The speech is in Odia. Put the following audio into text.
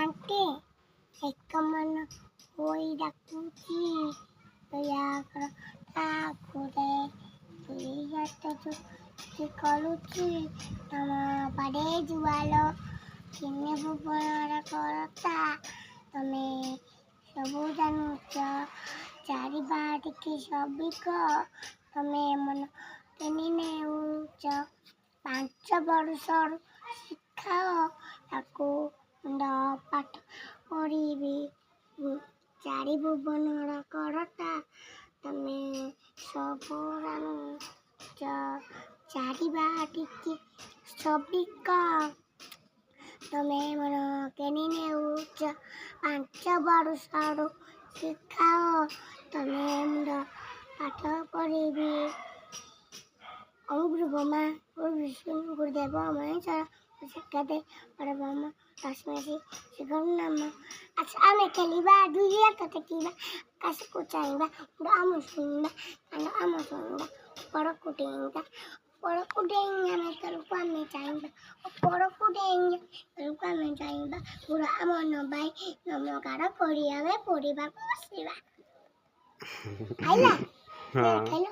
ଆଣ୍ଟି ଏକ ମନ ହୋଇ ଡାକୁଛି ଦୟାକର ଠାକୁରେ ଦୁଇ ହାତ ଯୋଡ଼ି କରୁଛି ତମ ପାଦେ ଜୁଆଲ ତିନି ଭୁବନର କରତା ତମେ ସବୁ ଜାଣୁଛ ଚାରିବାଟିକି ସବିକ ତମେ ମନ କିଣି ନେଉଛ 5 ବର୍ଷରୁ ଶିଖାଅ ତାକୁ ପାଠ ପଢ଼ିବି 4 ଭୁବନର କରତା ତମେ ସବୁ ଜାଣୁଛ ଚାରିବାଟିକି ସବିକ ତମେ ମନ କିଣି ନେଉଛ 5 ବର୍ଷରୁ ଶିଖାଅ ତମେ ମୁଣ୍ଡ ପାଠ ପଢ଼ିବି ଗୁରୁ ବ୍ରହ୍ମା ଗୁରୁ ବିଷ୍ଣୁ ଗୁରୁଦେବ ମହେଶ୍ୱର ଶିକ୍ଷାଦେ ପରବ୍ରହ୍ମ ତସ୍ମୈ ଶ୍ରୀ ଗୁରୁ ନମଃ। ଆଚ୍ଛା ଆମେ ଖେଳିବା ଦୁଇ ହାତ ଟେକିବା ଆକାଶକୁ ଚାହିଁବା ଆମ ଶୁଣିବା କାନ ଆମ ଶୁଣିବା ଉପରକୁ ଡେଇଁ ଆମେ ତଳକୁ ଆମେ ଚାହିଁବା ଉପରକୁ ଡେଇଁ ତଳକୁ ଆମେ ଚାହିଁବା ଗୁରୁ ଆମ ନବାଇ ନମକାର ପଢ଼ି ଆମେ ପଢ଼ିବାକୁ ବସିବା ଖାଇଲା ଖାଇଲ